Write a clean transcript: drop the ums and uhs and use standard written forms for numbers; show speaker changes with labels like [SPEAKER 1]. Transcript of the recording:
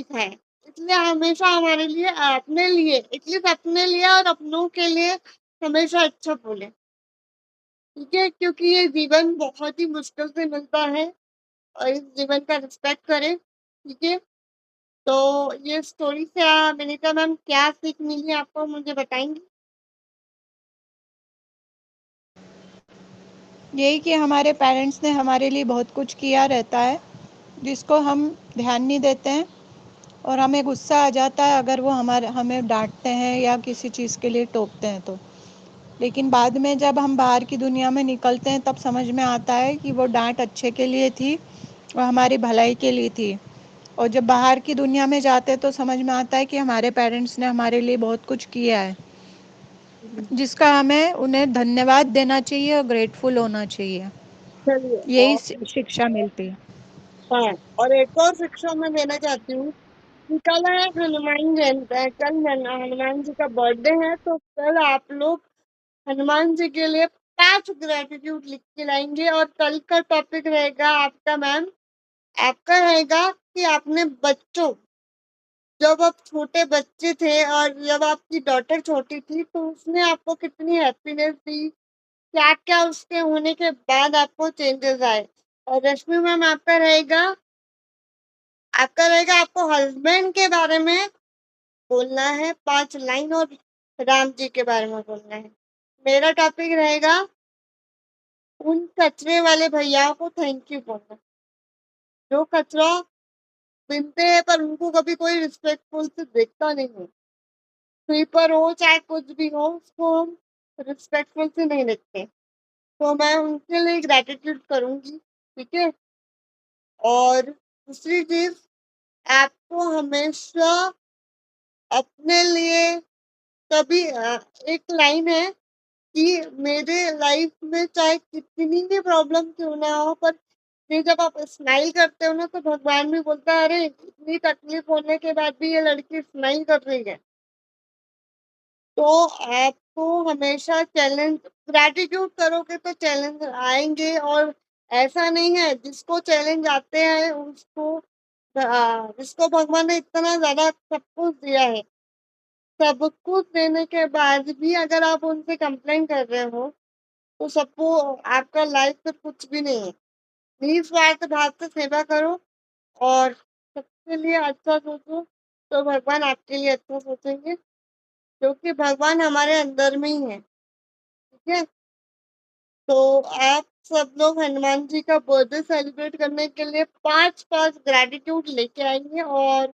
[SPEAKER 1] लिखा है, इसलिए हमेशा हमारे लिए अपने लिए एटलीस्ट अपने लिए और अपनों के लिए हमेशा अच्छा बोलें, ठीक है? क्योंकि ये जीवन बहुत ही मुश्किल से मिलता है और इस जीवन का रिस्पेक्ट करें, ठीक है? तो ये स्टोरी से विनीता मैम क्या सीख मिली आपको मुझे बताएँगी?
[SPEAKER 2] यही कि हमारे पेरेंट्स ने हमारे लिए बहुत कुछ किया रहता है, जिसको हम ध्यान नहीं देते हैं और हमें गुस्सा आ जाता है अगर वो हमें डाँटते हैं या किसी चीज़ के लिए टोकते हैं तो। लेकिन बाद में जब हम बाहर की दुनिया में निकलते हैं तब समझ में आता है कि वो डाँट अच्छे के लिए थी और हमारी भलाई के लिए थी। और जब बाहर की दुनिया में जाते हैं तो समझ में आता है कि हमारे पेरेंट्स ने हमारे लिए बहुत कुछ किया है, जिसका हमें उन्हें धन्यवाद देना चाहिए और ग्रेटफुल होना चाहिए।
[SPEAKER 1] चलिए
[SPEAKER 2] यही
[SPEAKER 1] और
[SPEAKER 2] शिक्षा मिलती है।
[SPEAKER 1] हाँ, और एक और शिक्षा मैं देना चाहती हूँ कि कल है हनुमान जयंती है, कल हनुमान जी का बर्थडे है, तो कल आप लोग हनुमान जी के लिए 5 ग्रैटिट्यूड लिख के लाएँगे और कल का टॉपिक रहेगा आपका मैम, आपका रहेगा कि आपने बच्चों जब आप छोटे बच्चे थे और जब आपकी डॉटर छोटी थी, तो उसने आपको कितनी हैप्पीनेस दी, क्या-क्या उसके होने के बाद आपको चेंजेस आए? और रश्मि मैम आपका रहेगा आपको हस्बैंड के बारे में बोलना है 5 लाइन और राम जी के बारे में बोलना है। मेरा टॉपिक रहेगा उन कचरे वाले भैयाओं को थैंक यू बोलना, जो कचरा बीनते हैं पर उनको कभी कोई रिस्पेक्टफुल से देखता नहीं है। स्वीपर हो चाहे कुछ भी हो, उसको हम रिस्पेक्टफुल से नहीं देखते। तो मैं उनके लिए ग्रैटिट्यूड करूँगी, ठीक है? और दूसरी चीज़, आपको हमेशा अपने लिए कभी एक लाइन है कि मेरे लाइफ में चाहे कितनी भी प्रॉब्लम क्यों ना हो, पर ये जब आप स्माइल करते हो ना, तो भगवान भी बोलता है, अरे! इतनी तकलीफ होने के बाद भी ये लड़की स्माइल कर रही है। तो आपको हमेशा चैलेंज ग्रैटिट्यूड करोगे तो चैलेंज आएँगे और ऐसा नहीं है जिसको चैलेंज आते हैं जिसको भगवान ने इतना ज़्यादा सब कुछ दिया है, सब कुछ देने के बाद भी अगर आप उनसे कंप्लेन कर रहे हो, तो सबको आपका लाइफ फिर कुछ भी नहीं है। निस्वार्थ भाव से सेवा करो और सबके लिए अच्छा सोचो, तो भगवान आपके लिए अच्छा सोचेंगे, क्योंकि भगवान हमारे अंदर में ही है, ठीक है? तो आप सब लोग हनुमान जी का बर्थडे सेलिब्रेट करने के लिए 5-5 ग्रैटिट्यूड लेके आएँगे और